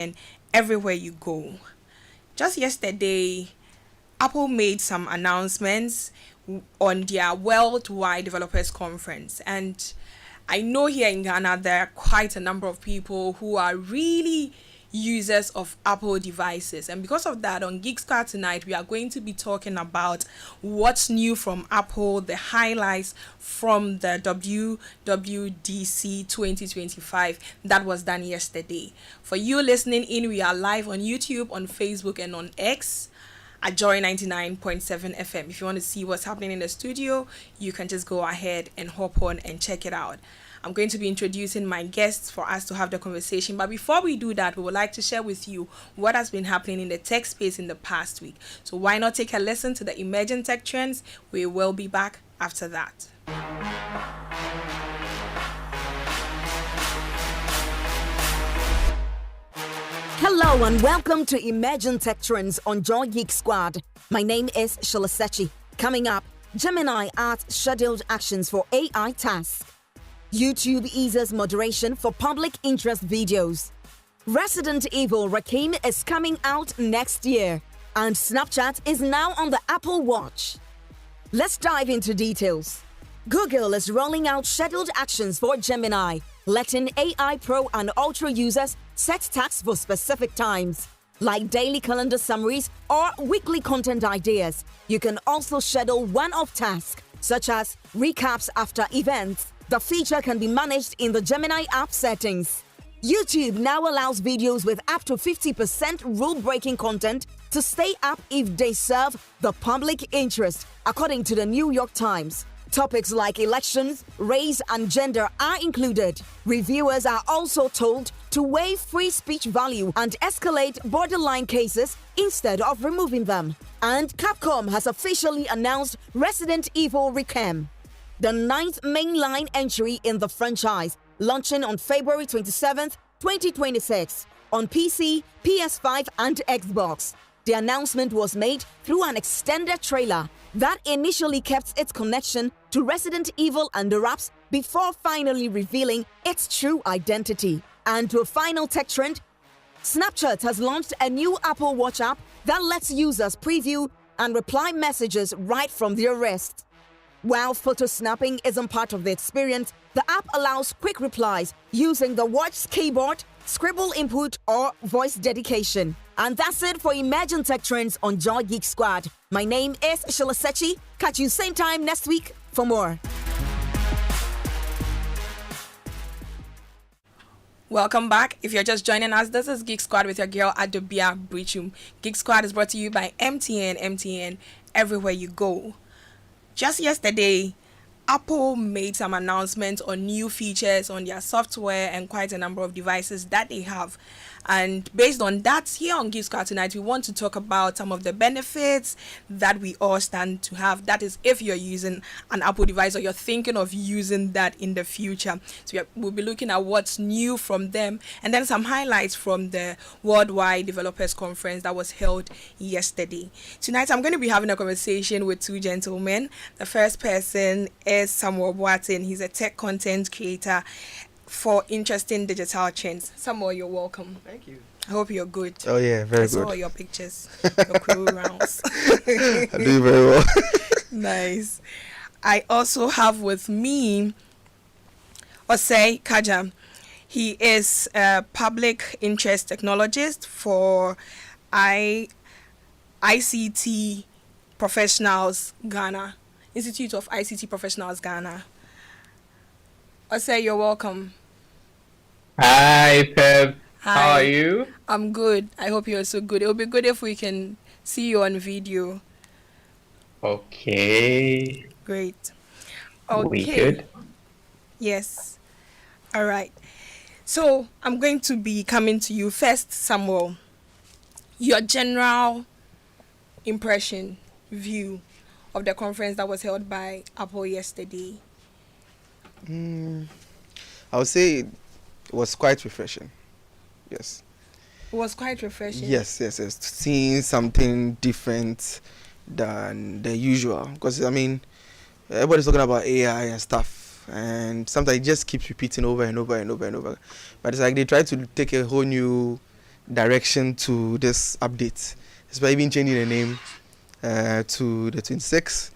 and everywhere you go. Just yesterday, Apple made some announcements on their Worldwide Developers Conference, and I know here in Ghana there are quite a number of people who are really users of Apple devices, and because of that, on Geek Squad tonight we are going to be talking about what's new from Apple, the highlights from the WWDC 2025 that was done yesterday. For you listening in, we are live on YouTube, on Facebook, and on X at Joy 99.7 FM. If you want to see what's happening in the studio, you can just go ahead and hop on and check it out. I'm going to be introducing my guests for us to have the conversation. But before we do that, we would like to share with you what has been happening in the tech space in the past week. So why not take a listen to the emerging tech trends? We will be back after that. Hello and welcome to Emerging Tech Trends on Joy Geek Squad. My name is Shalasechi. Coming up, Gemini adds scheduled actions for AI tasks. YouTube eases moderation for public interest videos. Resident Evil Rakim is coming out next year. And Snapchat is now on the Apple Watch. Let's dive into details. Google is rolling out scheduled actions for Gemini, letting AI Pro and Ultra users set tasks for specific times, like daily calendar summaries or weekly content ideas. You can also schedule one-off tasks, such as recaps after events. The feature can be managed in the Gemini app settings. YouTube now allows videos with up to 50% rule-breaking content to stay up if they serve the public interest, according to the New York Times. Topics like elections, race, and gender are included. Reviewers are also told to weigh free speech value and escalate borderline cases instead of removing them. And Capcom has officially announced Resident Evil Requiem, the ninth mainline entry in the franchise, launching on February 27th, 2026 on PC, PS5, and Xbox. The announcement was made through an extended trailer that initially kept its connection to Resident Evil under wraps before finally revealing its true identity. And to a final tech trend, Snapchat has launched a new Apple Watch app that lets users preview and reply messages right from their wrist. While photo snapping isn't part of the experience, the app allows quick replies using the watch's keyboard, scribble input, or voice dedication. And that's it for Emerging Tech Trends on Joy Geek Squad. My name is Shalasechi. Catch you same time next week for more. Welcome back. If you're just joining us, this is Geek Squad with your girl Adobea Biritwum. Geek Squad is brought to you by MTN everywhere you go. Just yesterday, Apple made some announcements on new features on their software and quite a number of devices that they have. And based on that, here on Geek Squad tonight, we want to talk about some of the benefits that we all stand to have. That is, if you're using an Apple device or you're thinking of using that in the future. So we'll be looking at what's new from them, and then some highlights from the Worldwide Developers Conference that was held yesterday. Tonight, I'm going to be having a conversation with two gentlemen. The first person is Samuel Boateng. He's a tech content creator for interesting digital trends. Samuel, you're welcome. Thank you. I hope you're good. Oh yeah, very I good. saw your pictures, your crew rounds. I do very well. Nice. I also have with me Osei Kaja. He is a public interest technologist for ICT Professionals Ghana, Institute of ICT Professionals Ghana. Osei, you're welcome. Hi, Pep. Hi. How are you? I'm good. I hope you're so good. It would be good if we can see you on video. Okay. Great. We good? Yes. All right. So I'm going to be coming to you first, Samuel. Your general impression, view of the conference that was held by Apple yesterday. I would say it was quite refreshing. Yes. It was quite refreshing. Yes. Seeing something different than the usual. Because, I mean, everybody's talking about AI and stuff. And sometimes it just keeps repeating over and over and over and over. But it's like they try to take a whole new direction to this update. It's by even changing the name to the 26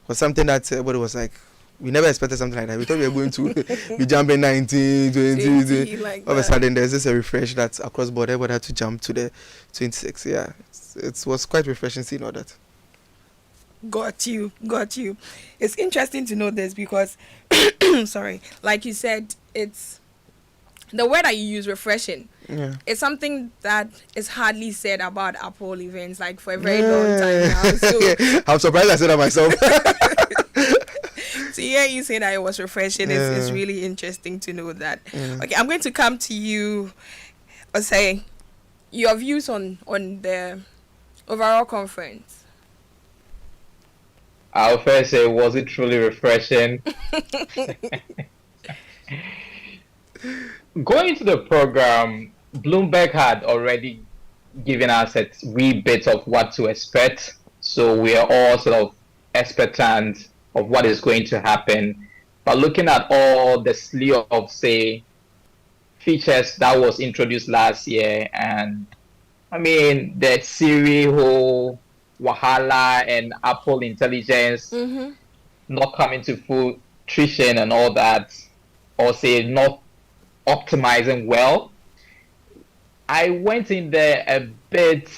was something that everybody was like, we never expected something like that. We thought we were going to be jumping 19, 20, like all of a sudden there's just a refresh that's across board. Everybody had to jump to the 26. Yeah, it was quite refreshing seeing all that. Got you. It's interesting to know this because, sorry, like you said, it's the word that you use, refreshing. Yeah. It's something that is hardly said about Apple events, like for a very long time now. So I'm surprised I said that myself. to hear you say that it was refreshing is really interesting to know that. Okay, I'm going to come to you, or say your views on the overall conference. I'll first say, was it truly refreshing? Going into the program, Bloomberg had already given us a wee bit of what to expect. So we are all sort of expectant of what is going to happen. But looking at all the slew of, say, features that was introduced last year, and I mean, the Siri whole Wahala and Apple Intelligence not coming to fruition and all that, or say not optimizing well, I went in there a bit,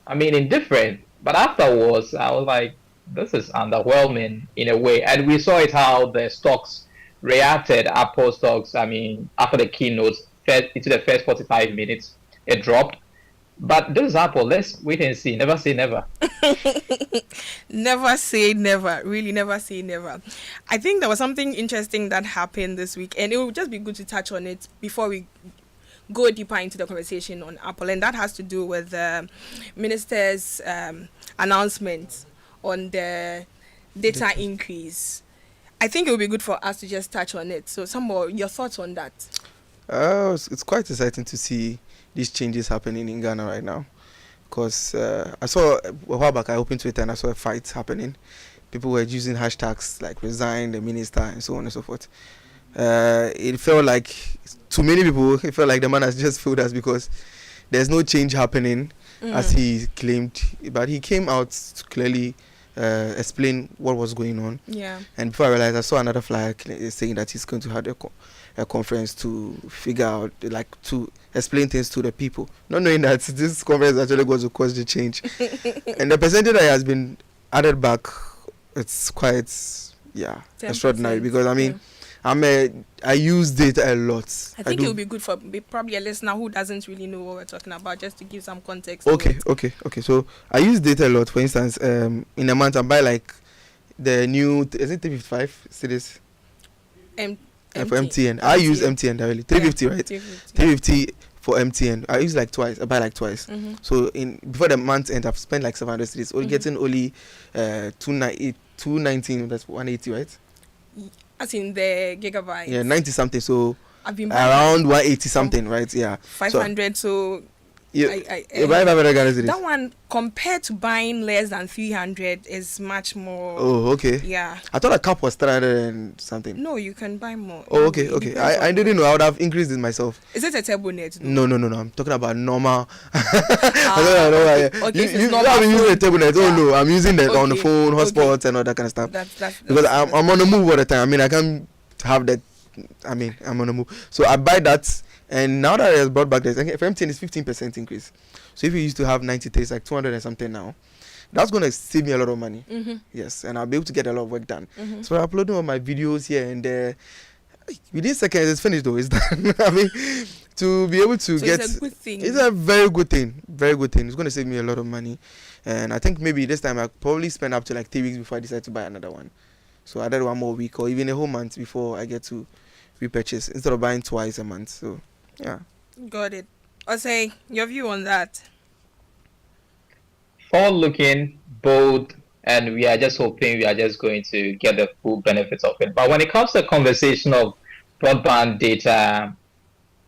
indifferent. But afterwards, I was like, this is underwhelming in a way. And we saw it how the stocks reacted, Apple stocks, after the keynote, into the first 45 minutes, it dropped. But this is Apple. Let's wait and see. Never say never. Never say never. Really, never say never. I think there was something interesting that happened this week, and it would just be good to touch on it before we go deeper into the conversation on Apple, and that has to do with the minister's announcement on the data increase. I think it would be good for us to just touch on it. So, some more your thoughts on that? It's quite exciting to see these changes happening in Ghana right now, because I saw a while back, I opened Twitter and I saw a fight happening. People were using hashtags like resign the minister and so on and so forth. It felt like, to many people, it felt like the man has just failed us because there's no change happening as he claimed. But he came out to clearly explain what was going on. Yeah. And before I realized, I saw another flyer saying that he's going to have a conference to figure out, like, to explain things to the people, not knowing that this conference actually going to cause the change. And the percentage that has been added back, it's quite 10%. Extraordinary, because I use data a lot. I think it would be good for probably a listener who doesn't really know what we're talking about, just to give some context. Okay. So I use data a lot. For instance, in a month I buy like the new, is it 355 cities? For MTN. I use MTN directly. 350, right? 350 for MTN. I use like twice. I buy like twice. So before the month end, I've spent like 700 cities. Only getting only 219. That's 180, right? As in the gigabytes. Yeah, 90 something. So I've been around 180 something, right? Yeah. 500. So you buy 500 Ghana cedis. That one compared to buying less than 300 is much more. Oh, okay. Yeah. I thought a cup was 300 and something. No, you can buy more. Oh, okay. I didn't know. I would have increased it myself. Is it a turbo net? No. I'm talking about normal. Okay, you have been using a turbo net. Oh no, I'm using that on the phone, hotspots and all that kind of stuff. That's because I'm on the move all the time. I can't have that. I'm on the move. So I buy that. And now that it has brought back this, for MTN is 15% increase. So if you used to have 90 days, like 200 and something now, that's going to save me a lot of money. Yes, and I'll be able to get a lot of work done. So I'm uploading all my videos here and there. Within seconds, it's finished though. It's done. To be able to get... It's a good thing. It's a very good thing. Very good thing. It's going to save me a lot of money. And I think maybe this time I'll probably spend up to like 3 weeks before I decide to buy another one. So I did 1 more week or even a whole month before I get to repurchase instead of buying twice a month. So... yeah. Got it. I'll say your view on that. Forward looking, bold, and we are just hoping we are just going to get the full benefits of it. But when it comes to the conversation of broadband data,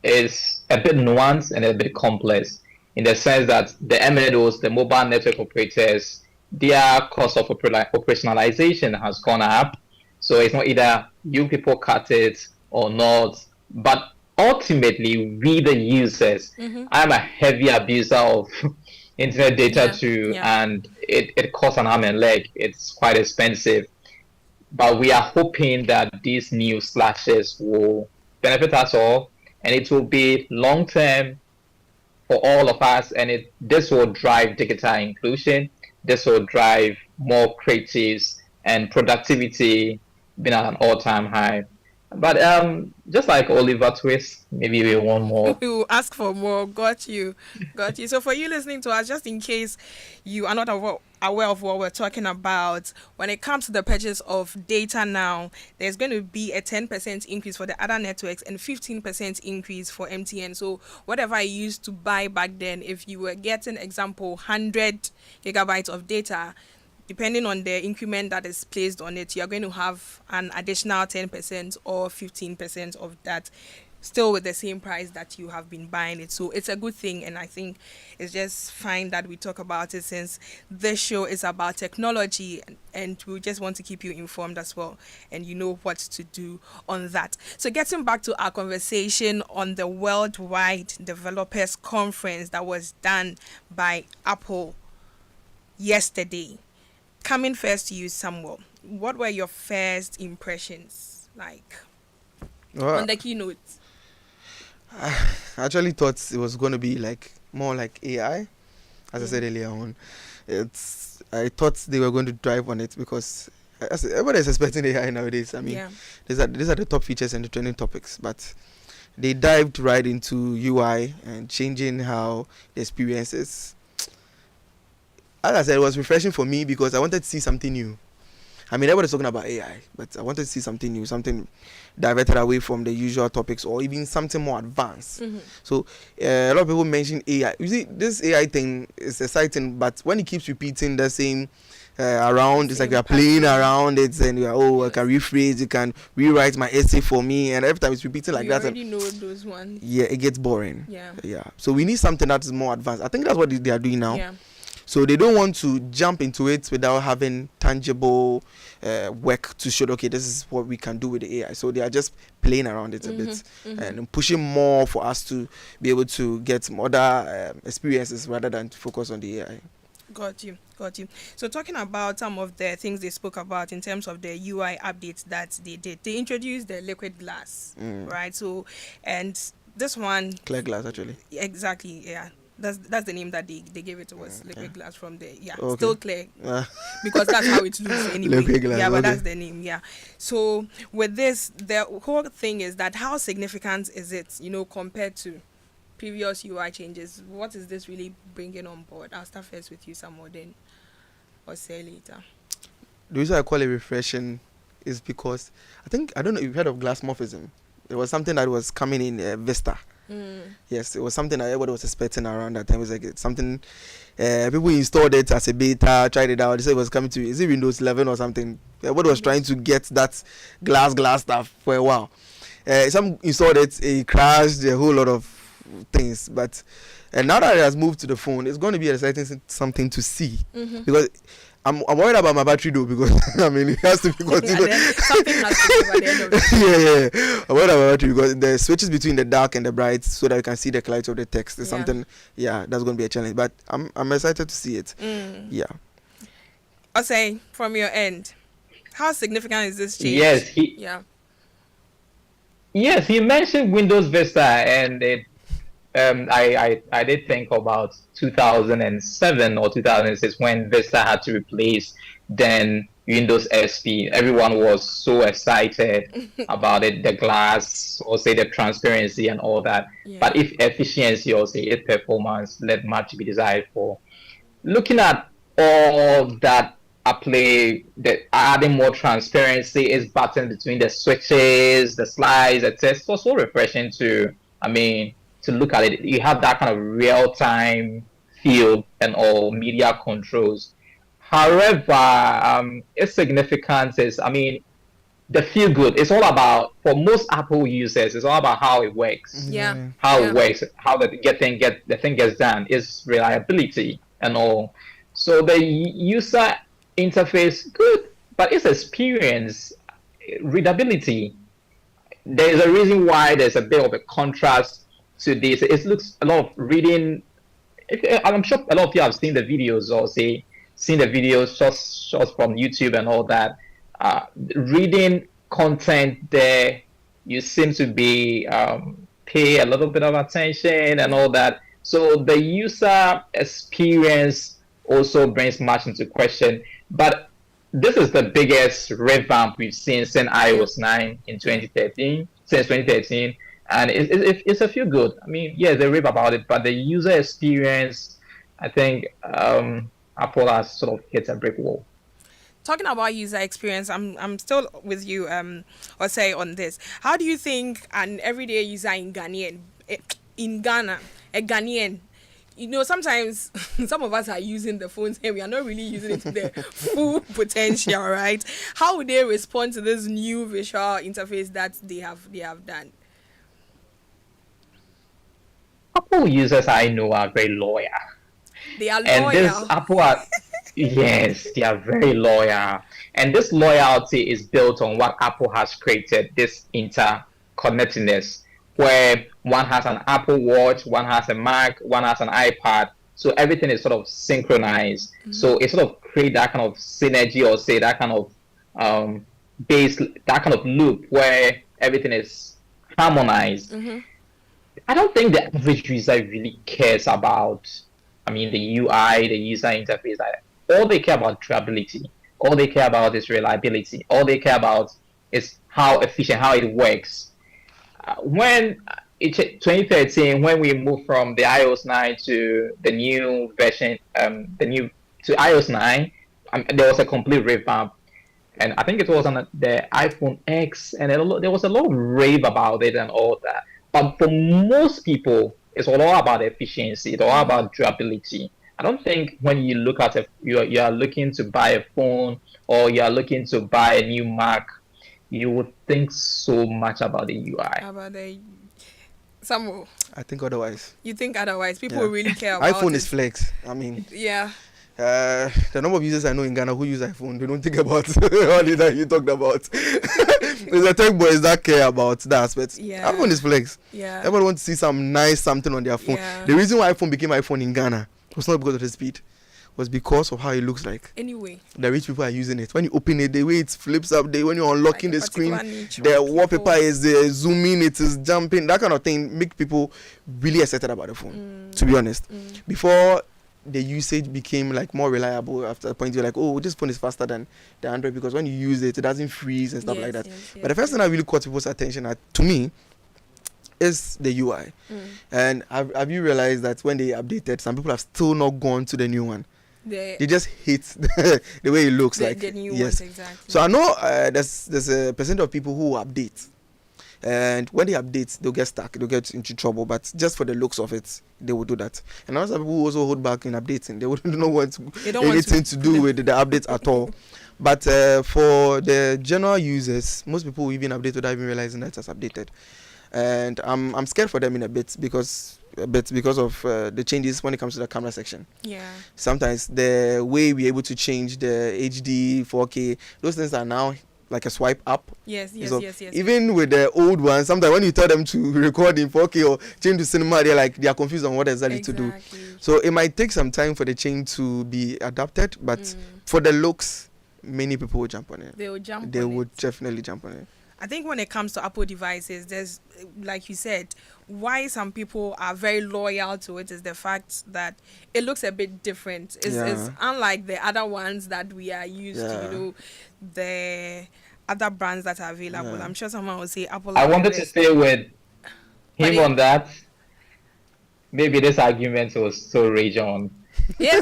it's a bit nuanced and a bit complex in the sense that the MNOs, the mobile network operators, their cost of operationalization has gone up. So it's not either you people cut it or not, but ultimately we the users. I'm a heavy abuser of internet data Yeah. too, Yeah. and it costs an arm and leg. It's quite expensive. But we are hoping that these new slashes will benefit us all, and it will be long term for all of us, and this will drive digital inclusion. This will drive more creatives and productivity being at an all-time high. But just like Oliver Twist, maybe we want more. We will ask for more. Got you. Got you. So for you listening to us, just in case you are not aware of what we're talking about, when it comes to the purchase of data now, there's going to be a 10% increase for the other networks and 15% increase for MTN. So whatever I used to buy back then, if you were getting, example, 100 gigabytes of data, depending on the increment that is placed on it, you're going to have an additional 10% or 15% of that, still with the same price that you have been buying it. So it's a good thing, and I think it's just fine that we talk about it, since this show is about technology, and we just want to keep you informed as well, and you know what to do on that. So getting back to our conversation on the Worldwide Developers Conference that was done by Apple yesterday. Coming first to you, Samuel, what were your first impressions like on the keynote? I actually thought it was going to be like more like AI, as I said earlier on. I thought they were going to drive on it because everybody is expecting AI nowadays. I mean, these are the top features and the trending topics, but they dived right into UI and changing how the experience is. As I said, it was refreshing for me because I wanted to see something new. I mean, everybody's talking about AI, but I wanted to see something new, something diverted away from the usual topics, or even something more advanced. So a lot of people mention AI. You see, this AI thing is exciting, but when it keeps repeating the same around, it's like you're playing around it, and you're, I can rephrase, you can rewrite my essay for me, and every time it's repeating like that. You already know those ones. Yeah, it gets boring. Yeah. So we need something that is more advanced. I think that's what they are doing now. Yeah. So they don't want to jump into it without having tangible work to show, okay, this is what we can do with the AI. So they are just playing around it a bit and pushing more for us to be able to get some other experiences rather than to focus on the AI. Got you. So talking about some of the things they spoke about in terms of the UI updates that they did, they introduced the liquid glass, right? So, and this one... Clear glass, actually. Exactly, yeah. That's the name that they gave it to us, liquid glass from the Okay. still clear, because that's how it looks anyway. Liquid glass, but okay. that's the name. So with this, the whole thing is that how significant is it, compared to previous UI changes? What is this really bringing on board? I'll start first with you, Samuel, then or say later. The reason I call it refreshing is because I don't know if you've heard of glass morphism. It was something that was coming in Vista. Yes, it was something that everybody was expecting around that time. It was like something people installed it as a beta, tried it out. They said it was coming to, is it Windows 11 or something? Everybody was trying to get that glass stuff for a while. Some installed it, it crashed, a whole lot of things. But now that it has moved to the phone, it's going to be exciting something to see because I'm worried about my battery though, because I mean it has to be continued. Something has to be by the end of it. Yeah. I'm worried about my battery because the switches between the dark and the bright, so that you can see the clarity of the text, is something. Yeah, that's going to be a challenge. But I'm excited to see it. Yeah. I'll say from your end, how significant is this change? Yes, he mentioned Windows Vista, and it. I did think about 2007 or 2006 when Vista had to replace then Windows XP. Everyone was so excited about it, the glass, or say the transparency and all that. But if efficiency or say if performance left much to be desired for. Looking at all that at play, that adding more transparency, is button between the switches, the slides, etc. It's so refreshing to look at it. You have that kind of real-time feel and all media controls. However, its significance is, the feel good. It's all about, for most Apple users, it's all about how it works. It works, how the thing gets done, is reliability and all. So the user interface, good, but its experience, readability, there's a reason why there's a bit of a contrast to this. It looks a lot of reading. I'm sure a lot of you have seen the videos or say seen the videos, shots from YouTube and all that. Reading content there, you seem to be pay a little bit of attention and all that. So the user experience also brings much into question. But this is the biggest revamp we've seen since iOS 9 in 2013, since 2013, and it's a feel good. I mean, yeah, they rave about it, but the user experience, I think Apple has sort of hit a brick wall. Talking about user experience, I'm still with you, or say on this. How do you think an everyday user in Ghana, a Ghanaian, sometimes some of us are using the phones and we are not really using it to their full potential, right? How would they respond to this new visual interface that they have done? Apple users I know are very loyal. They are And loyal. this Apple are, yes, they are very loyal. And this loyalty is built on what Apple has created, this interconnectedness, where one has an Apple Watch, one has a Mac, one has an iPad. So everything is sort of synchronized. Mm-hmm. So it sort of create that kind of synergy, or say that kind of that kind of loop where everything is harmonized. Mm-hmm. I don't think the average user really cares about, the UI, the user interface. All they care about durability. All they care about is reliability. All they care about is how efficient, how it works. When 2013, when we moved from the iOS 9 to the new version, to iOS 9, there was a complete revamp. And I think it was on the iPhone X, and there was a lot of rave about it and all that. But for most people, it's all about efficiency. It's all about durability. I don't think when you look at you are looking to buy a phone or you are looking to buy a new Mac, you would think so much about the UI. About the Samuel. I think otherwise. You think otherwise? People really care about iPhone is flex. Yeah. The number of users I know in Ghana who use iPhone, they don't think about all that you talked about. There's a tech boys that care about that aspect. Yeah. iPhone is flex. Yeah. Everyone wants to see something on their phone. Yeah. The reason why iPhone became iPhone in Ghana was not because of the speed, was because of how it looks like. Anyway. The rich people are using it. When you open it, the way it flips up, when you're unlocking the screen, the wallpaper is zooming, it is jumping, that kind of thing make people really excited about the phone, to be honest. Before the usage became like more reliable, after a point you're like, oh, this phone is faster than the Android, because when you use it, it doesn't freeze and stuff like that. But the first thing that really caught people's attention to me is the UI. And have you realized that when they updated, some people have still not gone to the new one? They just hate the way it looks like. The new ones, exactly. So I know there's a percent of people who update. And when they update, they'll get stuck, they'll get into trouble. But just for the looks of it, they will do that. And other people who also hold back in updating. They wouldn't know anything to do with the updates at all. But for the general users, most people will even update without even realizing that it's updated. And I'm scared for them in a bit because of the changes when it comes to the camera section. Yeah. Sometimes the way we're able to change the HD, 4K, those things are now like a swipe up. Yes. Even with the old ones, sometimes when you tell them to record in 4K or change to cinema, they are confused on what exactly to do. So it might take some time for the change to be adapted, but for the looks, many people will jump on it. They would definitely jump on it. I think when it comes to Apple devices, there's, like you said, why some people are very loyal to it is the fact that it looks a bit different. It's unlike the other ones that we are used to, the other brands that are available. I'm sure someone will say Apple. I wanted to stay with him on that. Maybe this argument was so rage on. Yes.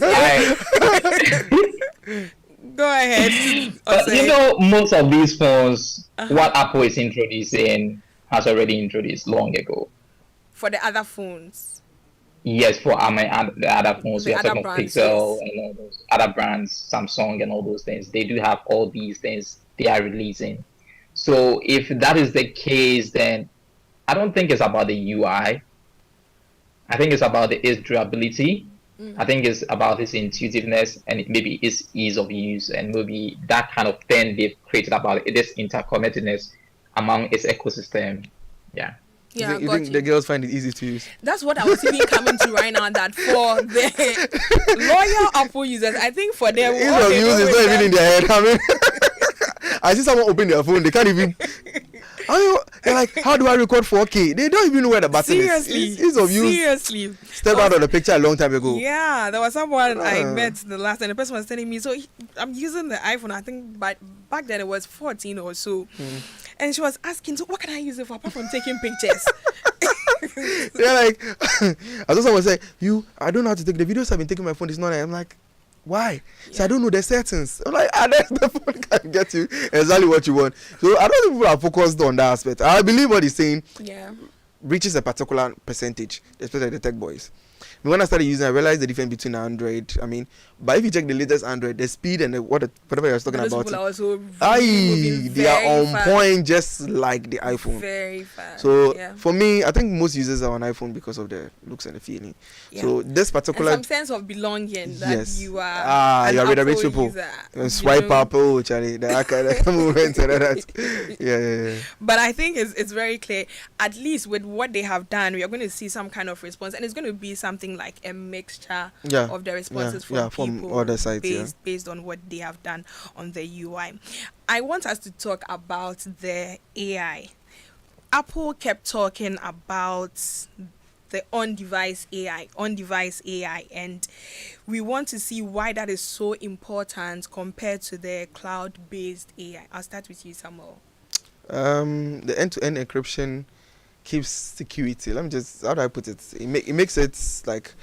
Go ahead. But most of these phones, what Apple is introducing has already introduced long ago. For the other phones? Yes, for the other phones. We are talking about Pixel and all those other brands, Samsung and all those things. They do have all these things they are releasing. So if that is the case, then I don't think it's about the UI. I think it's about its durability. I think it's about its intuitiveness and maybe its ease of use, and maybe that kind of thing they've created about it, this interconnectedness. among its ecosystem. Yeah. Yeah, you got think you. the girls find it easy to use? That's what I was even coming to right now. That for the loyal Apple users, I think for them, Ease all of they use know is is not that- even in their head. I mean, I see someone open their phone, they can't even. They're like, how do I record 4K? They don't even know where the button Seriously, is. Ease of use. seriously. Stepped out of the picture a long time ago. Yeah, there was someone I Ah. met the last, and the person was telling me, I'm using the iPhone. I think back then it was 14 or so, and she was asking, so what can I use it for apart from taking pictures? They're like, I saw someone say, I don't know how to take the videos. I've been taking my phone. It's not. I'm like, why? So I don't know the settings. I'm like, the phone can get you exactly what you want. So I don't think people are focused on that aspect. I believe what he's saying Yeah. reaches a particular percentage, especially the tech boys. When I started using, I realized the difference between Android. I mean, but if you check the latest Android, the speed and whatever you're talking Those about, people are also they are very on fast. point, just like the iPhone. Very fast. So yeah. for me, I think most users are on iPhone because of the looks and the feeling. Yeah. So this And particular, some sense of belonging that yes, you are. you are with the Apple rich people. user, And swipe you know. up, oh, Charlie, that kind of movement and all that. Yeah. But I think it's very clear. At least with what they have done, we are going to see some kind of response, and it's going to be something like a mixture Yeah. of the responses Yeah, from from people other sides, based on what they have done on the UI. I want us to talk about the AI. Apple kept talking about the on-device AI, and we want to see why that is so important compared to the cloud-based AI. I'll start with you, Samuel. The end-to-end encryption keeps security. Let me just, how do I put it? It makes it like,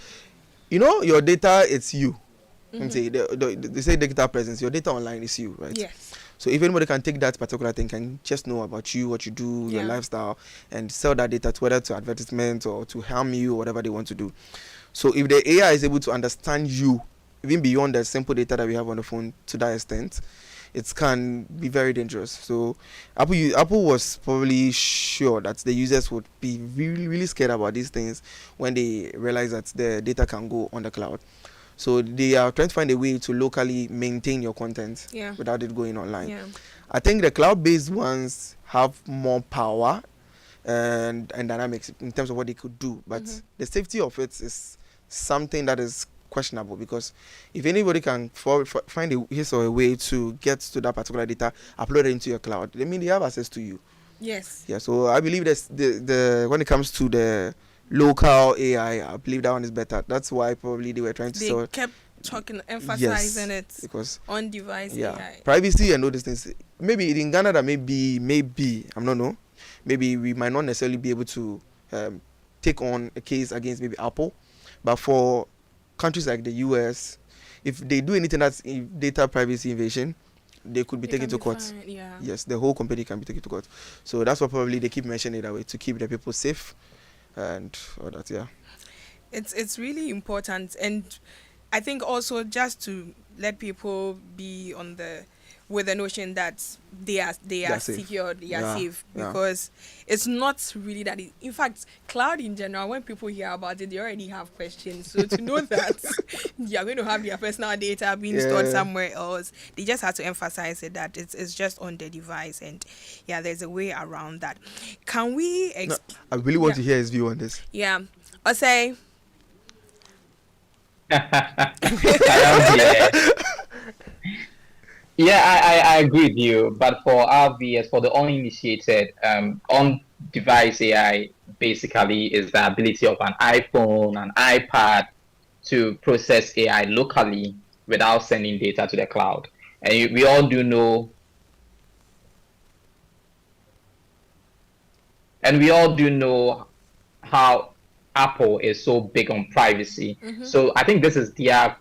your data, it's you. Let me say, they say digital presence. Your data online is you, right? Yes. So if anybody can take that particular thing, can just know about you, what you do, your Yeah. lifestyle, and sell that data to whether to advertisement or to harm you, or whatever they want to do. So if the AI is able to understand you, even beyond the simple data that we have on the phone to that extent, it can be very dangerous. So Apple was probably sure that the users would be really, really scared about these things when they realize that the data can go on the cloud. So they are trying to find a way to locally maintain your content without it going online. Yeah. I think the cloud-based ones have more power and dynamics in terms of what they could do, but the safety of it is something that is questionable, because if anybody can find his or a way to get to that particular data, upload it into your cloud, they mean they have access to you. Yes. Yeah, so I believe that's the when it comes to the local AI, I believe that one is better. That's why probably they were trying to sell. They kept talking, emphasizing it because on device AI. privacy and all these things. Maybe in Ghana that maybe I don't know. Maybe we might not necessarily be able to take on a case against maybe Apple, but for countries like the US, if they do anything that's data privacy invasion, they could be taken to court. Yeah. Yes, the whole company can be taken to court. So that's what probably they keep mentioning it that way, to keep the people safe and all that. Yeah. It's really important, and I think also just to let people be on with the notion that they are safe. secure, they are safe, Yeah. because it's not really that. In fact, cloud in general, when people hear about it, they already have questions. So to know that you're going to have your personal data being stored somewhere else, they just have to emphasize it, that it's just on the device, and there's a way around that. Can we? I really want to hear his view on this. Yeah, I'll say. I agree with you. But for RVS, for the uninitiated, on-device AI basically is the ability of an iPhone, an iPad to process AI locally without sending data to the cloud. And we all do know. And we all do know how Apple is so big on privacy. So I think this is their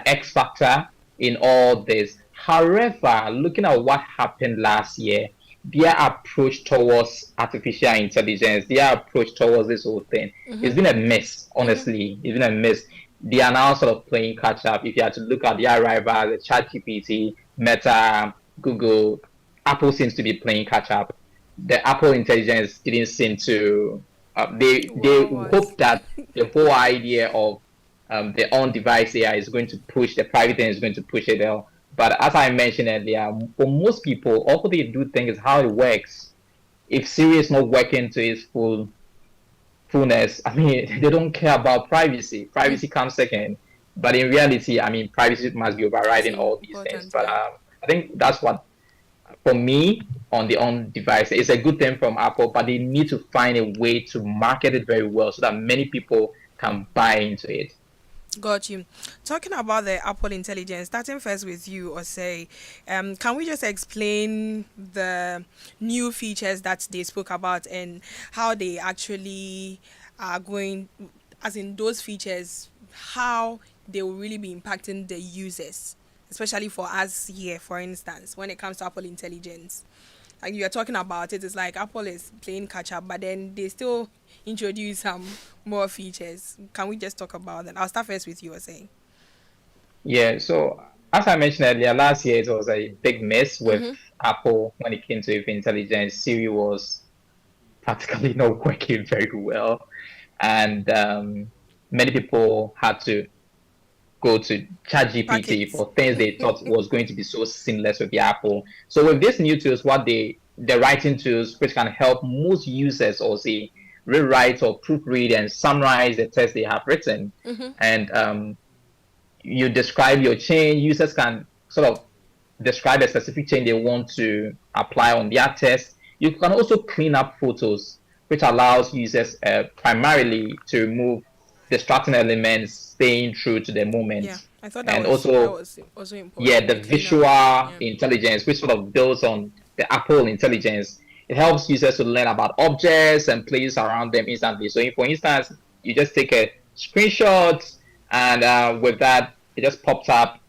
X factor in all this. However, looking at what happened last year, their approach towards artificial intelligence, their approach towards this whole thing, it's been a mess, honestly. It's been a mess. They are now sort of playing catch up. If you had to look at their rivals, the ChatGPT, Meta, Google, Apple seems to be playing catch up. The Apple intelligence didn't seem to. They hope that the whole idea of the on-device AI is going to push the private thing, is going to push it out. But as I mentioned earlier, for most people, all they do think is how it works. if Siri is not working to its fullness, I mean, they don't care about privacy. Privacy comes second. But in reality, I mean, privacy must be It's overriding all these things. important, But yeah. I think that's what, for me, on the on device, it's a good thing from Apple, but they need to find a way to market it very well so that many people can buy into it. Got you. Talking about the Apple Intelligence, starting first with you, or say, can we just explain the new features that they spoke about and how they actually are going, as in those features, how they will really be impacting the users, especially for us here, for instance, when it comes to Apple Intelligence. Like you are talking about it, it's like Apple is playing catch up, but then they still introduce some more features. Can we just talk about that? I'll start first with you, were saying. Yeah, so as I mentioned earlier, last year it was a big miss with Mm-hmm. Apple when it came to intelligence. Siri was practically not working very well, and many people had to go to ChatGPT Packets. for things they thought was going to be so seamless with the Apple. So with these new tools, the writing tools which can help most users or say rewrite or proofread and summarize the text they have written, Mm-hmm. and you describe your change. Users can sort of describe a specific change they want to apply on their test. You can also clean up photos, which allows users primarily to remove distracting elements, staying true to the Yeah, moment. I thought And that also, was also yeah, important. the The cleanup. visual Yeah. intelligence, which sort of builds on the Apple intelligence. It helps users to learn about objects and places around them instantly. So, if, for instance, you just take a screenshot and with that, it just pops up.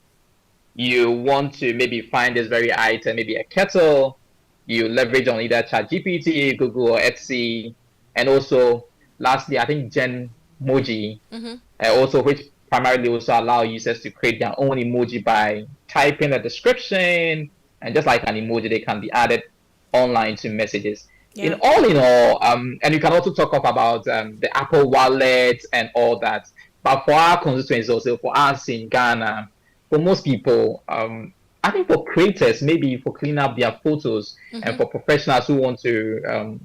You want to maybe find this very item, maybe a kettle. You leverage on either ChatGPT, Google, or Etsy, and also lastly, I think Genmoji, Mm-hmm. also which primarily also allow users to create their own emoji by typing a description, and just like an emoji, they can be added online to messages. Yeah. In all, and you can also talk about the Apple Wallet and all that. But for our constituents, also for us in Ghana, for most people, I think for creators, maybe for cleaning up their photos, and Mm-hmm. for professionals who want to,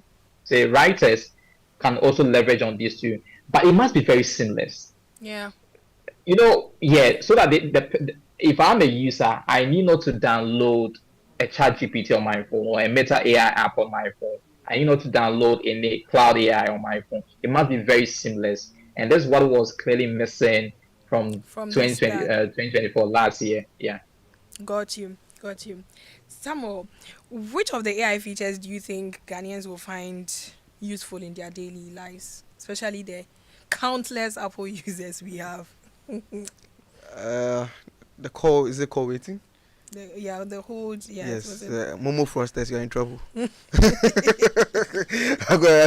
say, writers, can also leverage on these too. But it must be very seamless. Yeah. Yeah, so that if I'm a user, I need not to download a chat GPT on my phone or a Meta AI app on my phone. I need not to download any cloud AI on my phone. It must be very seamless. And that's what was clearly missing from From this, 2020, yeah. 2024 last year. Yeah. Got you. Got you. Samuel, which of the AI features do you think Ghanaians will find useful in their daily lives, especially the countless Apple users we have? Uh, the call is it call waiting? The whole, yeah, it Yes, was Momo Frosters, you're in trouble. I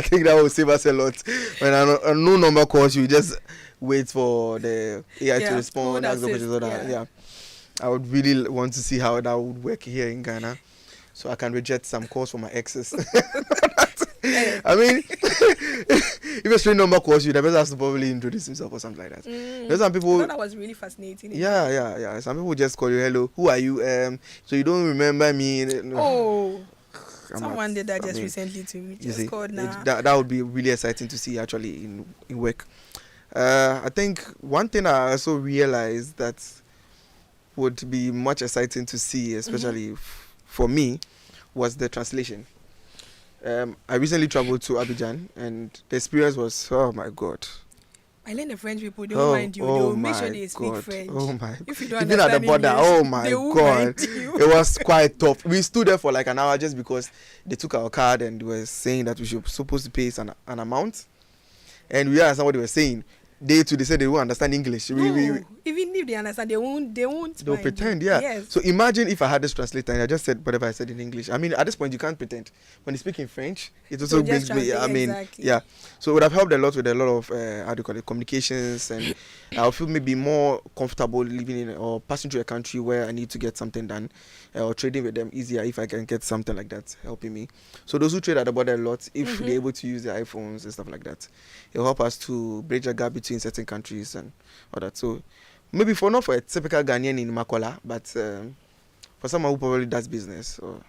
think that will save us a lot. When a no number calls you, just wait for the AI to Yeah, respond, hold ask the questions. assist, Or that. yeah. Yeah, I would really want to see how that would work here in Ghana, so I can reject some calls from my exes. Eh, I mean, if a straight number calls you, the person has to probably introduce himself or something like that. There's some I people. thought that was really fascinating. Yeah. Some people just call you, hello, who are you? So you don't remember me. Oh, I'm someone not- did that I just mean, recently to me. you Just see, called now. that would be really exciting to see actually in work. I think one thing I also realized that would be much exciting to see, especially for me, was the translation. I recently traveled to Abidjan, and the experience was, oh my god. I learned the French people, they won't mind you. They Oh will make sure my they speak god. French. Oh my. If you don't Even at the understand border, English, oh my they will god. mind you. It was quite tough. We stood there for like an hour just because they took our card and were saying that we should supposed to pay an amount. And we understand what they were saying. They said they won't understand English. No, even if they understand, they won't. They'll They'll mind pretend, you. yeah. Yes. So imagine if I had this translator and I just said whatever I said in English. I mean, at this point, you can't pretend. When you speak in French, it also just brings me, I translate, mean, exactly. yeah. So it would have helped a lot with a lot of, how do you call it, communications. And I'll feel maybe more comfortable living in or passing through a country where I need to get something done or trading with them easier if I can get something like that helping me. So those who trade at the border a lot, if they're able to use their iPhones and stuff like that, it'll help us to bridge a gap between certain countries and all that. So maybe not for a typical Ghanaian in Makola, but for someone who probably does business or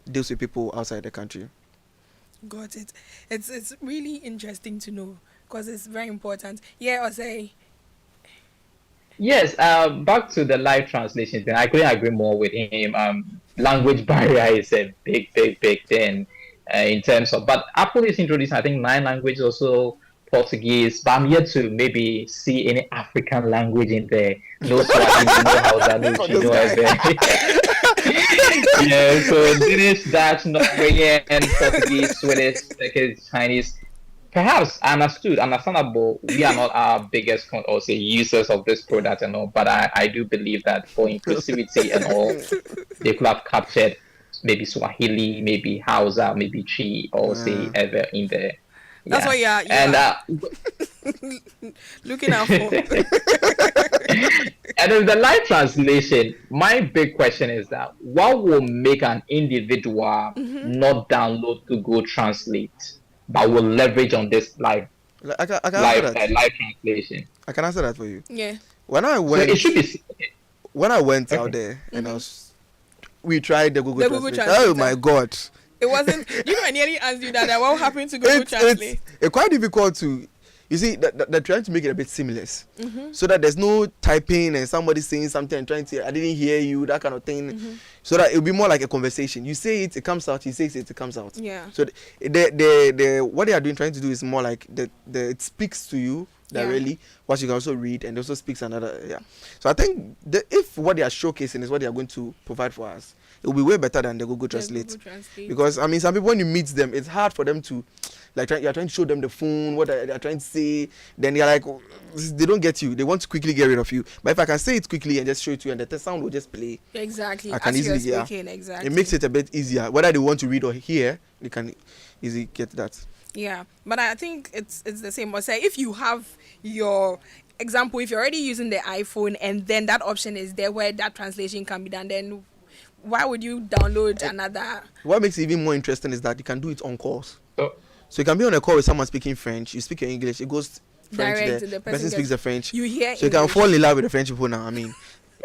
deals with people outside the country. Got it. It's really interesting to know because it's very important. Yeah, or say Yes, back to the live translation thing. I couldn't agree more with him. Language barrier is a big thing in terms of. But Apple is introducing, I think, 9 languages, also Portuguese. But I'm yet to maybe see any African language in there. No Swahili, no Hausa, no For this Chino. guy. Yeah, so Danish, Dutch, Norwegian, Portuguese, Swedish, Turkish, Chinese. Perhaps understandable. We are not our biggest, or say, users of this product and all, but I do believe that for inclusivity and all, they could have captured maybe Swahili, maybe Hausa, maybe Chi, or say ever in there. that's what Yeah. you And are looking out for. and in the live translation, my big question is that what will make an individual not download Google Translate, but will leverage on this live I can answer that. live translation? I can answer that for you. Yeah. When I So went, it should be. when I went Okay. out there and we tried the Google The Google Translate. Oh Translator. my God! It wasn't. You know, I nearly asked you that. What happened to Google Translate? It's quite difficult to. You see, they're trying to make it a bit seamless, so that there's no typing and somebody saying something and trying to, I didn't hear you, that kind of thing, so that it'll be more like a conversation. You say it, it comes out. He says it comes out. Yeah. So the what they are doing, trying to do is more like it speaks to you directly, what you can also read, and also speaks another. Yeah. So I think if what they are showcasing is what they are going to provide for us, it will be way better than the Google Translate. Google Translate. Because I mean, some people when you meet them, it's hard for them to, like, you're trying to show them the phone, what they're trying to say. Then you're like, oh, they don't get you. They want to quickly get rid of you. But if I can say it quickly and just show it to you, and the sound will just play, Exactly. I can as you're easily, yeah. speaking, exactly. it makes it a bit easier. Whether they want to read or hear, they can easily get that. Yeah, but I think it's the same. But say if you have your example, if you're already using the iPhone and then that option is there where that translation can be done, then why would you download another? What makes it even more interesting is that you can do it on calls. So, So you can be on a call with someone speaking French. You speak your English. It goes French Direct there. to the The person person speaks gets- the French. You hear So you can English. fall in love with the French people now. I mean,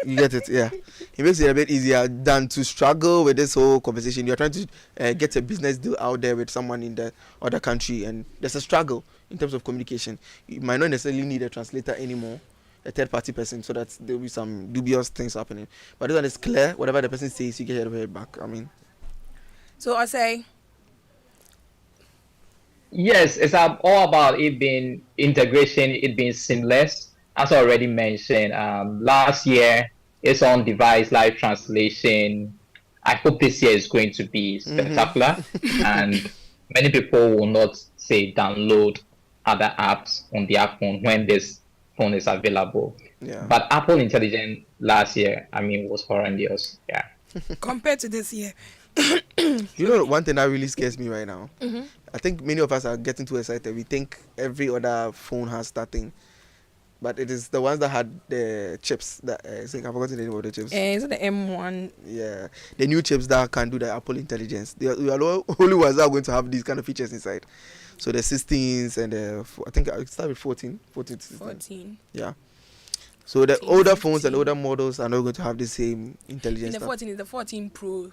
you get it, yeah. It makes it a bit easier than to struggle with this whole conversation. You're trying to get a business deal out there with someone in the other country, and there's a struggle in terms of communication. You might not necessarily need a translator anymore, a third-party person, so that there'll be some dubious things happening. But this one is clear. Whatever the person says, you get it back. I mean, So I say, yes, it's all about it being integration, it being seamless. As I already mentioned, last year it's on device live translation. I hope this year is going to be spectacular, and many people will not say download other apps on their phone when this phone is available. yeah. But Apple Intelligence last year, I mean, was horrendous. Yeah. compared to this year, You know, one thing that really scares me right now. I think many of us are getting too excited. We think every other phone has that thing, but it is the ones that had the chips. That I think I've forgotten the name of the chips. is it the M1? Yeah, the new chips that can do the Apple Intelligence. They are the only ones that are going to have these kind of features inside. So the 16s and I think I start with 14 to 16. 14. Yeah. So the 14, older phones 15. and older models are not going to have the same intelligence. And the stuff. 14 is the 14 Pro.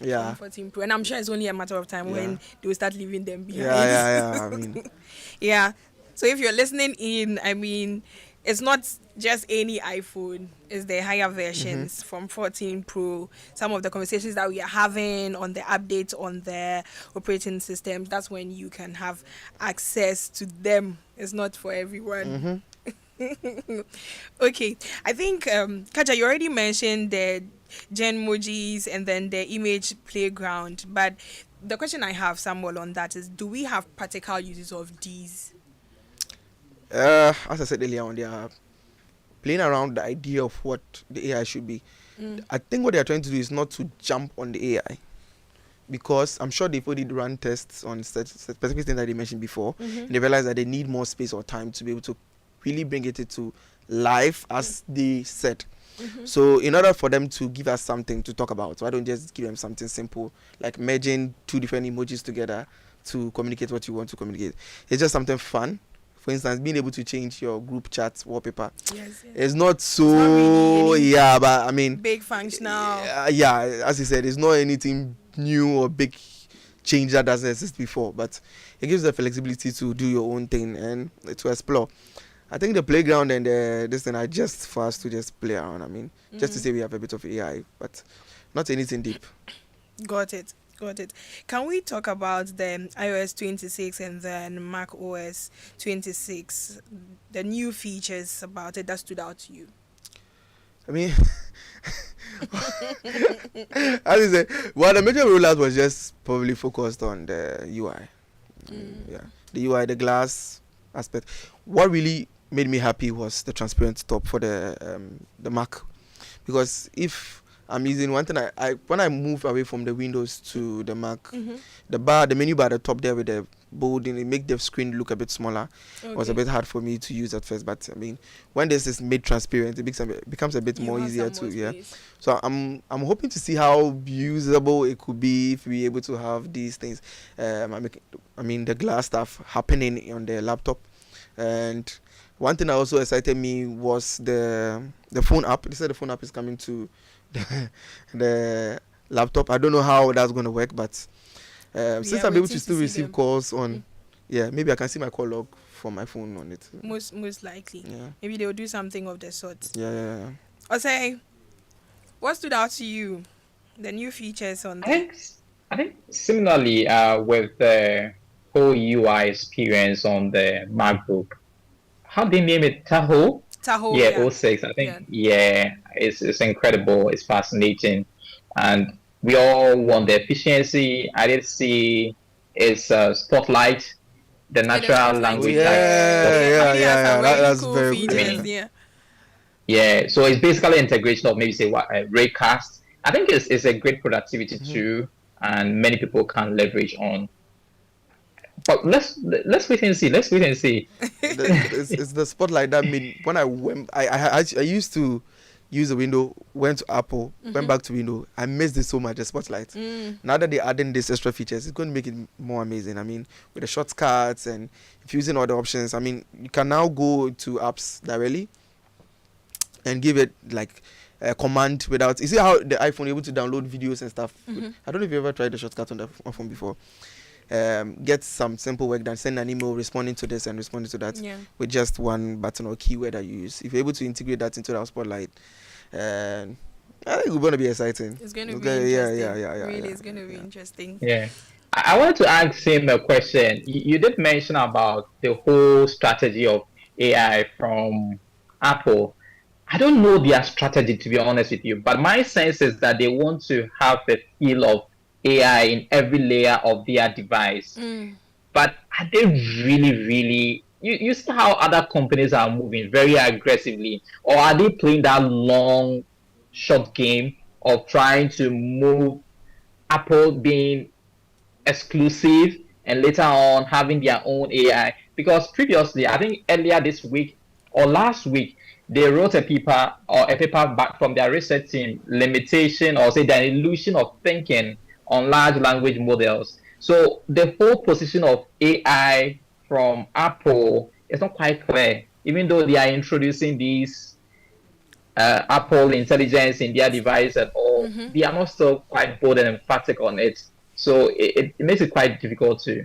Yeah. 14 Pro, and I'm sure it's only a matter of time when they will start leaving them behind. Yeah. I mean, Yeah. So if you're listening in, I mean, it's not just any iPhone. It's the higher versions from 14 Pro. Some of the conversations that we are having on the updates on the operating systems, that's when you can have access to them. It's not for everyone. Okay. I think, Kaja, you already mentioned the Genmojis and then the image playground. But the question I have, Samuel, on that is, do we have practical uses of these? as I said earlier on, they are playing around the idea of what the AI should be. I think what they are trying to do is not to jump on the AI, because I'm sure they've already run tests on specific things that they mentioned before. And they realize that they need more space or time to be able to really bring it to life, as they said. So in order for them to give us something to talk about, why don't just give them something simple, like merging two different emojis together to communicate what you want to communicate. It's just something fun. For instance, being able to change your group chat wallpaper. Yes. It's not so, It's not really yeah, but I mean, big functional. yeah, as you said, it's not anything new or big change that doesn't exist before, but it gives the flexibility to do your own thing and to explore. I think the playground and this thing are just for us to just play around. I mean, just to say we have a bit of AI, but not anything deep. Got it. Can we talk about the iOS 26 and then Mac OS 26, the new features about it that stood out to you? I mean, as you say, well, the major rollout was just probably focused on the UI. Yeah, the UI, the glass aspect. What really made me happy was the transparent top for the Mac, because if I'm using one thing, I when I moved away from the Windows to the Mac, the menu bar at the top there with the bolding, it make the screen look a bit smaller. It was a bit hard for me to use at first, but I mean, when this is made transparent, it becomes a bit more easier to So I'm hoping to see how usable it could be if we're able to have these things. I mean the glass stuff happening on the laptop, and one thing that also excited me was the phone app. They said the phone app is coming to the laptop. I don't know how that's going to work, but since I'm able to still receive calls on, maybe I can see my call log from my phone on it. Most likely. Yeah. Maybe they'll do something of the sort. Yeah. Osei, what stood out to you? The new features on I think similarly with the whole UI experience on the MacBook. How do they name it? Tahoe? Yeah, 06. I think, it's incredible. It's fascinating. And we all want the efficiency. I did see its Spotlight, the natural language. That's cool very cool. Yeah, so it's basically integration of maybe say Raycast. I think it's a great productivity tool, and many people can leverage on. But let's wait and see. It's the Spotlight that made when I went. I used to use the window, went to Apple, went back to window. I missed it so much. The Spotlight. Now that they're adding these extra features, it's going to make it more amazing. I mean, with the shortcuts and if you're using all the options, I mean, you can now go to apps directly and give it like a command without. You see how the iPhone able to download videos and stuff. I don't know if you ever tried the shortcut on the phone before. Get some simple work done, send an email responding to this and responding to that with just one button or keyword that you use. If you're able to integrate that into our Spotlight, I think it's going to be exciting. It's going to be interesting. Really, it's going to be interesting. Yeah. I wanted to ask him a question. You did mention about the whole strategy of AI from Apple. I don't know their strategy, to be honest with you, but my sense is that they want to have a feel of AI in every layer of their device. But are they really you see how other companies are moving very aggressively, or are they playing that long shot game of trying to move Apple being exclusive and later on having their own AI? Because previously, I think earlier this week or last week, they wrote a paper back from their research team, limitation or say the illusion of thinking on large language models. So the whole position of AI from Apple is not quite clear, even though they are introducing these Apple intelligence in their device and all. They are not so quite bold and emphatic on it. So it makes it quite difficult to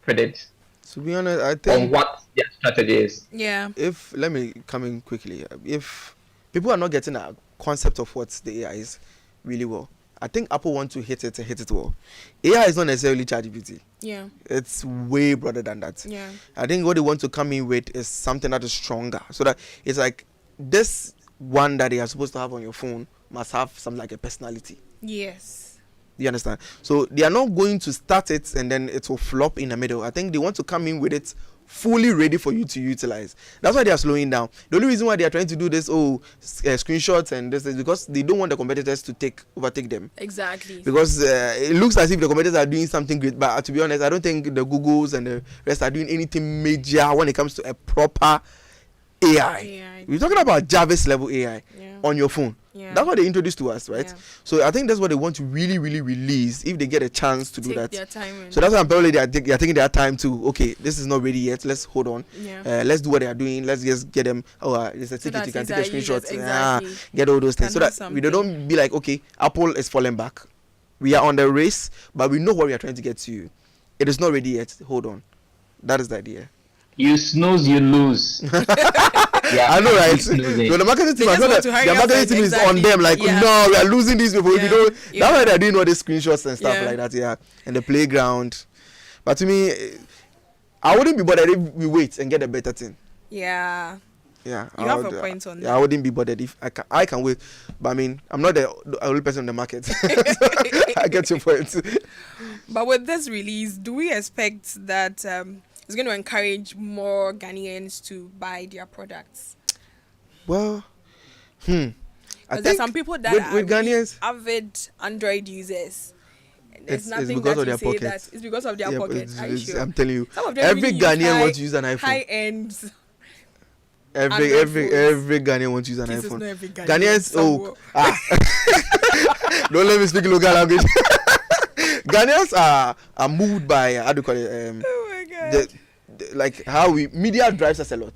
predict. To be honest, I think on what their strategy is. Yeah. Let me come in quickly. If people are not getting a concept of what the AI is really well, I think Apple want to hit it well. AI is not necessarily ChatGPT. Yeah. It's way broader than that. Yeah. I think what they want to come in with is something that is stronger. So that it's like this one that they are supposed to have on your phone must have some like a personality. Yes. You understand? So they are not going to start it and then it will flop in the middle. I think they want to come in with it fully ready for you to utilize. That's why they are slowing down. The only reason why they are trying to do this screenshots and this is because they don't want the competitors to overtake them. Exactly. Because it looks as if the competitors are doing something great, but to be honest, I don't think the Googles and the rest are doing anything major when it comes to a proper AI. We're talking about Jarvis level AI on your phone. Yeah. That's what they introduced to us, right? Yeah. So I think that's what they want to really, really release if they get a chance to do that. Their time so that's why probably they're taking their time to, okay, this is not ready yet. Let's hold on. Yeah. Let's do what they are doing. Let's just get them. There's a ticket. You can take a screenshot. Exactly. Get all those things so that we don't be like, okay, Apple is falling back. We are on the race, but we know what we are trying to get to. It is not ready yet. Hold on. That is the idea. You snooze, you lose. Yeah, I know, right? you So snoozing. the marketing team, They just want to hurry the up marketing and team is exactly, on them. Like, yeah. no, we are losing these people. Yeah, You know, yeah. that's why they're doing all these screenshots and stuff Yeah. like that. Yeah, and the playground. But to me, I wouldn't be bothered if we wait and get a better thing. Yeah. Yeah, You I have would, a point on yeah, that. I wouldn't be bothered if I can wait. But I mean, I'm not the only person in the market. So, I get your point. But with this release, do we expect that it's going to encourage more Ghanaians to buy their products? Well, I Because think there's some people that with are really Ghanaians, avid Android users. And there's It's nothing because that of you their say pockets. that it's because of their yeah, pockets. Are you sure? I'm telling you, Some of them every really Ghanaian wants to use an iPhone. high ends. Every Android every phones. every Ghanaian wants to use an This is iPhone. not every Ghanaian, Ghanaians, somewhere. don't let me speak local language. Ghanaians are moved by how do you call it? Oh my god. Like how media drives us a lot.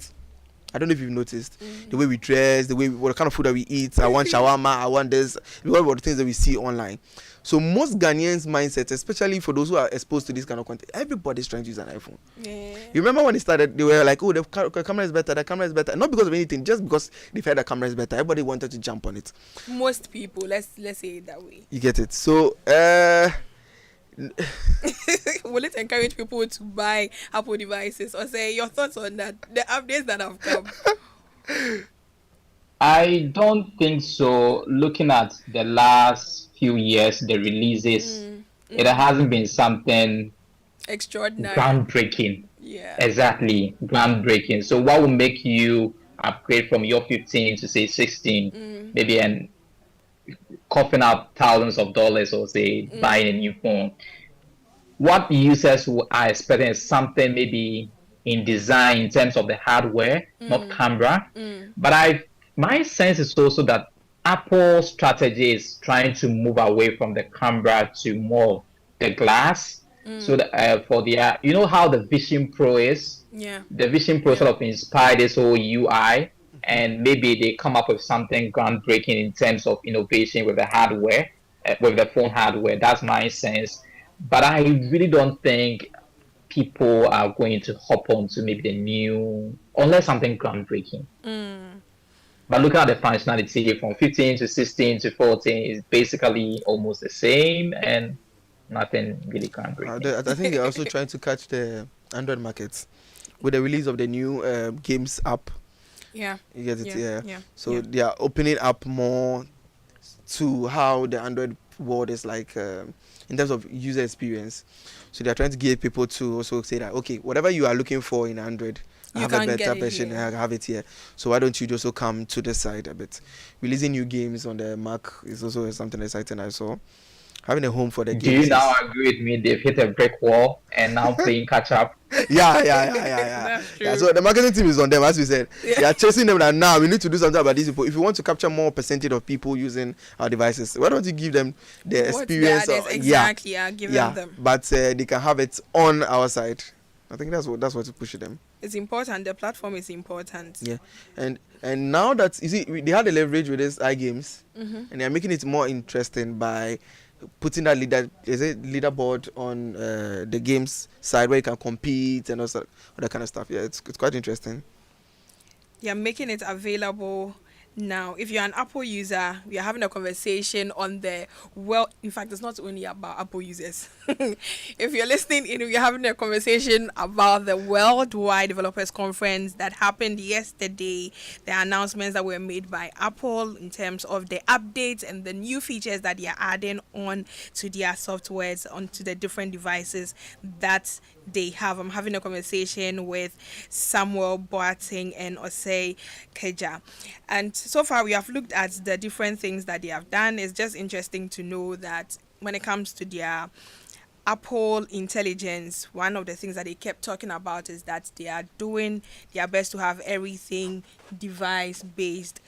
I don't know if you've noticed the way we dress, what kind of food that we eat. I want shawarma, I want this. What are the things that we see online? So most Ghanaians' mindset, especially for those who are exposed to this kind of content, everybody's trying to use an iPhone. Yeah. You remember when it started, they were like, oh, the camera is better, the camera is better. Not because of anything, just because they felt the camera is better. Everybody wanted to jump on it. Most people, let's say it that way. You get it? So, Will it encourage people to buy Apple devices, or say your thoughts on that? The updates that have come. I don't think so. Looking at the last few years, the releases, it hasn't been something Extraordinary. groundbreaking. Yeah. Exactly, groundbreaking. So, what will make you upgrade from your 15 to say 16? Maybe and coughing up thousands of dollars, or say buying a new phone. What users are expecting is something maybe in design, in terms of the hardware, not camera. But my sense is also that Apple's strategy is trying to move away from the camera to more the glass. So that, for the you know how the Vision Pro is. Yeah. The Vision Pro sort of inspired this whole UI, and maybe they come up with something groundbreaking in terms of innovation with the hardware, with the phone hardware. That's my sense. But I really don't think people are going to hop onto maybe the new, unless something groundbreaking. But looking at the functionality from 15 to 16 to 14 is basically almost the same, and nothing really groundbreaking. I think they're also trying to catch the Android markets with the release of the new games app. Yeah. You get it? Yeah. So yeah. they are opening up more to how the Android world is like in terms of user experience. So they are trying to get people to also say that, okay, whatever you are looking for in Android, I have a better version. I have it here. So why don't you also come to the side a bit? Releasing new games on the Mac is also something exciting I saw. Having a home for the Do games. you now agree with me? They've hit a brick wall and now playing catch up. Yeah. That's true. Yeah, so the marketing team is on them, as we said. They are chasing them that now we need to do something about these people. If you want to capture more percentage of people using our devices, why don't you give them the experience? Exactly, give them. But they can have it on our side. I think that's what push them. It's important. The platform is important. Yeah, and now that you see, they had the leverage with this iGames, and they're making it more interesting by putting that leaderboard on the games side where you can compete and also all that kind of stuff. Yeah, it's quite interesting. You're making it available now. If you're an Apple user, we are having a conversation on the in fact, it's not only about Apple users. If you're listening in, we're having a conversation about the Worldwide Developers Conference that happened yesterday, the announcements that were made by Apple in terms of the updates and the new features that they are adding on to their softwares, onto the different devices that they have. I'm having a conversation with Samuel Boateng and Osei Keja. And so far we have looked at the different things that they have done. It's just interesting to know that when it comes to their Apple intelligence, one of the things that they kept talking about is that they are doing their best to have everything device based,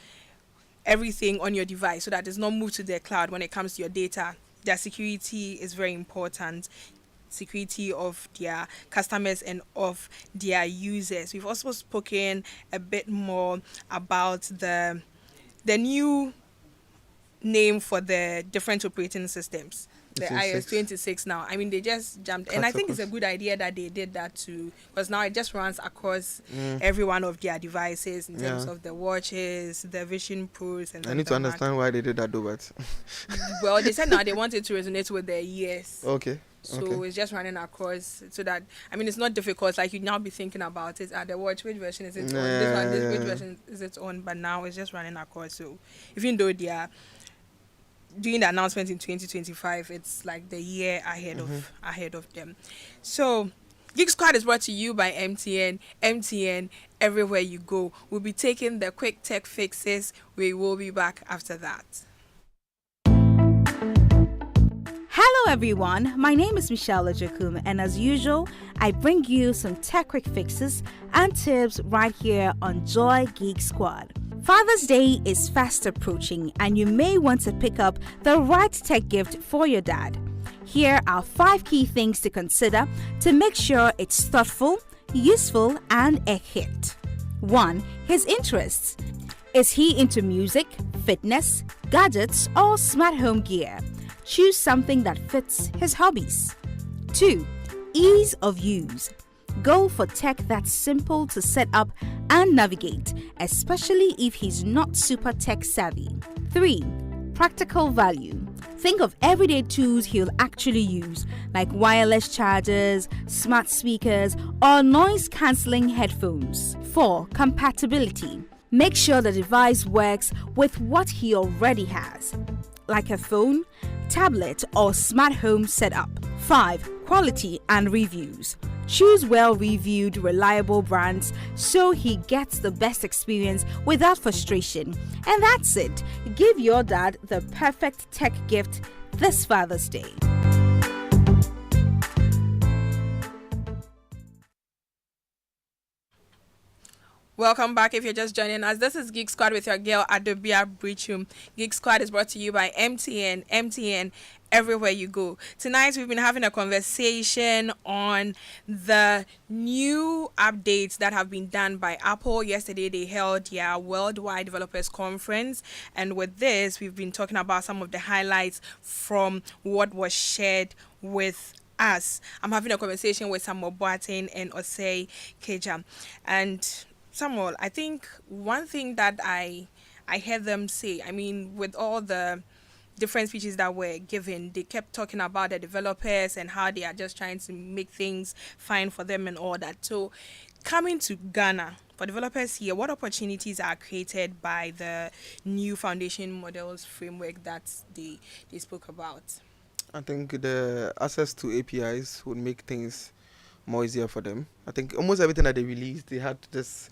everything on your device, so that it's not moved to the cloud when it comes to your data. Their security is very important. Security of their customers and of their users. We've also spoken a bit more about the new name for the different operating systems. the iOS 26 now. I mean, they just jumped, and I think it's a good idea that they did that too, because now it just runs across every one of their devices in terms of the watches, the Vision Pros, and I need to understand why they did that, though. But well, they said now they want it to resonate with their ears. Okay. So it's just running across, so that, I mean, it's not difficult. Like, you now be thinking about it. The watch, which version is it on? This one, which version is it on? But now it's just running across. So even though they are doing the announcement in 2025, it's like the year ahead of them. So Geek Squad is brought to you by MTN. MTN, everywhere you go. We'll be taking the quick tech fixes. We will be back after that. Hello everyone, my name is Michelle Ojokum, and as usual, I bring you some tech quick fixes and tips right here on Joy Geek Squad. Father's Day is fast approaching, and you may want to pick up the right tech gift for your dad. Here are 5 key things to consider to make sure it's thoughtful, useful, and a hit. 1. His interests. Is he into music, fitness, gadgets, or smart home gear? Choose something that fits his hobbies. 2. Ease of use. Go for tech that's simple to set up and navigate, especially if he's not super tech savvy. 3. Practical value. Think of everyday tools he'll actually use, like wireless chargers, smart speakers, or noise-cancelling headphones. 4. Compatibility. Make sure the device works with what he already has, like a phone, tablet, or smart home setup. 5. Quality and reviews. Choose well-reviewed, reliable brands so he gets the best experience without frustration. And that's it. Give your dad the perfect tech gift this Father's Day. Welcome back. If you're just joining us, this is Geek Squad with your girl Adobea Biritwum. Geek Squad is brought to you by MTN. MTN, everywhere you go. Tonight we've been having a conversation on the new updates that have been done by Apple. Yesterday they held their Worldwide Developers Conference, and with this we've been talking about some of the highlights from what was shared with us. I'm having a conversation with Samuel Boateng and Osei Keja, and Samuel, I think one thing that I heard them say, I mean, with all the different speeches that were given, they kept talking about the developers and how they are just trying to make things fine for them and all that. So coming to Ghana, for developers here, what opportunities are created by the new foundation models framework that they spoke about? I think the access to APIs would make things more easier for them. I think almost everything that they released, they had this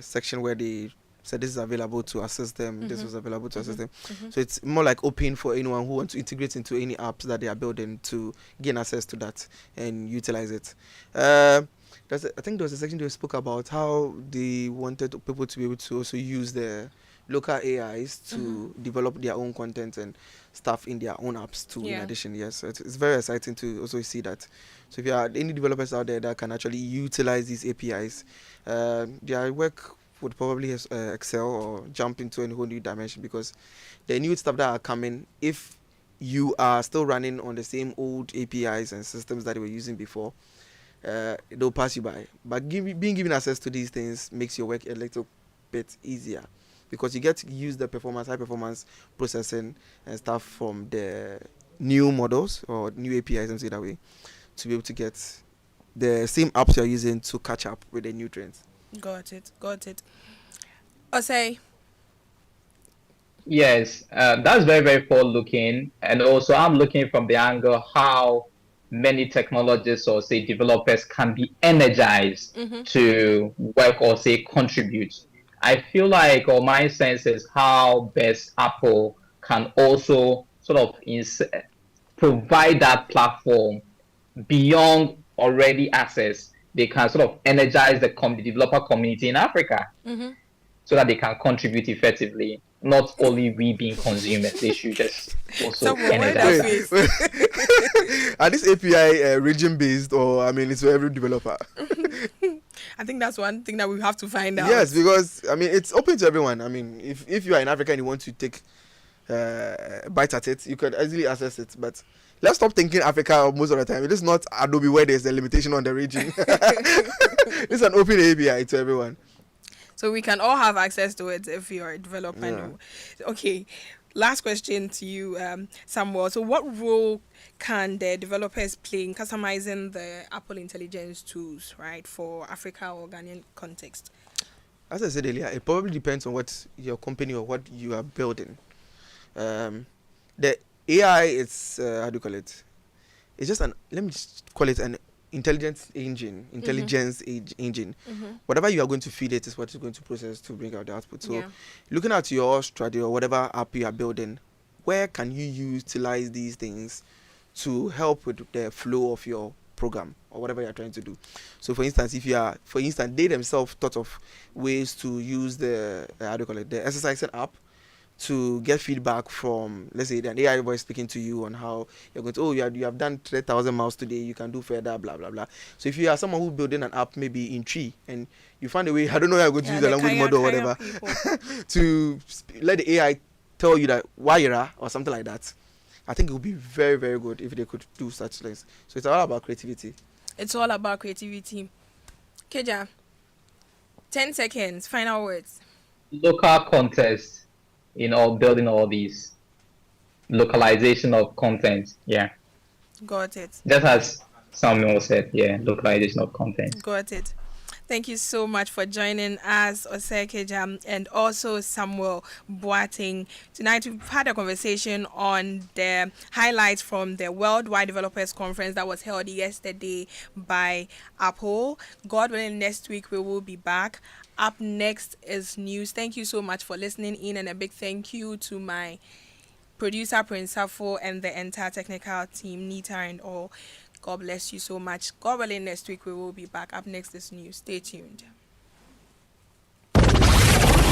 section where they said this is available to access them, this was available to access them. So it's more like open for anyone who wants to integrate into any apps that they are building to gain access to that and utilize it. I think there was a section they spoke about how they wanted people to be able to also use the local AIs to develop their own content and stuff in their own apps too. In addition, yes, so it's very exciting to also see that. So if you are any developers out there that can actually utilize these APIs, their work would probably excel or jump into a whole new dimension, because the new stuff that are coming, if you are still running on the same old APIs and systems that they were using before, they'll pass you by. But being given access to these things makes your work a little bit easier, because you get to use the high performance processing and stuff from the new models or new APIs, and say that way, to be able to get the same apps you're using to catch up with the new trends. Got it. Osei. Yes, that's very, very forward looking. And also I'm looking from the angle how many technologists or say developers can be energized to work or say contribute. I feel like, or my sense is how best Apple can also sort of provide that platform beyond already access. They can sort of energize the developer community in Africa so that they can contribute effectively. Not only we being consumers, they should just also energize that. Are this API region based, or I mean, it's for every developer? I think that's one thing that we have to find out. Yes, because I mean, it's open to everyone. I mean, if you are in Africa and you want to take bite at it, you could easily access it. But let's stop thinking Africa most of the time. It is not Adobe where there's a limitation on the region. It's an open API to everyone. So we can all have access to it if you're a developer. Yeah. Okay, last question to you, Samuel. So what role can the developers play in customizing the Apple Intelligence tools, right, for Africa or Ghanaian context? As I said earlier, it probably depends on what your company or what you are building. The AI, it's how do you call it? It's just let me just call it an intelligence engine. Whatever you are going to feed it is what it's going to process to bring out the output. So, looking at your strategy or whatever app you are building, where can you utilize these things to help with the flow of your program or whatever you are trying to do? So, for instance, they themselves thought of ways to use the the exercising app to get feedback from, let's say, an AI voice speaking to you on how you're going to, you have done 3,000 miles today, you can do further, blah, blah, blah. So if you are someone who's building an app maybe in Tree and you find a way, I don't know how you're going to use the language model or whatever, to let the AI tell you that Waira or something like that, I think it would be very, very good if they could do such things. So it's all about creativity. It's all about creativity. Keja, 10 seconds, final words. Local context in all building all these localization of content. Yeah. Got it. Just as Samuel said, yeah, localization of content. Got it. Thank you so much for joining us, Osekeja, and also Samuel Boateng. Tonight we've had a conversation on the highlights from the Worldwide Developers Conference that was held yesterday by Apple. God willing, next week we will be back. Up next is news. Thank you so much for listening in, and a big thank you to my producer, Prince Safo, and the entire technical team, Nita and all. God bless you so much. God willing, next week we will be back. Up next is news. Stay tuned.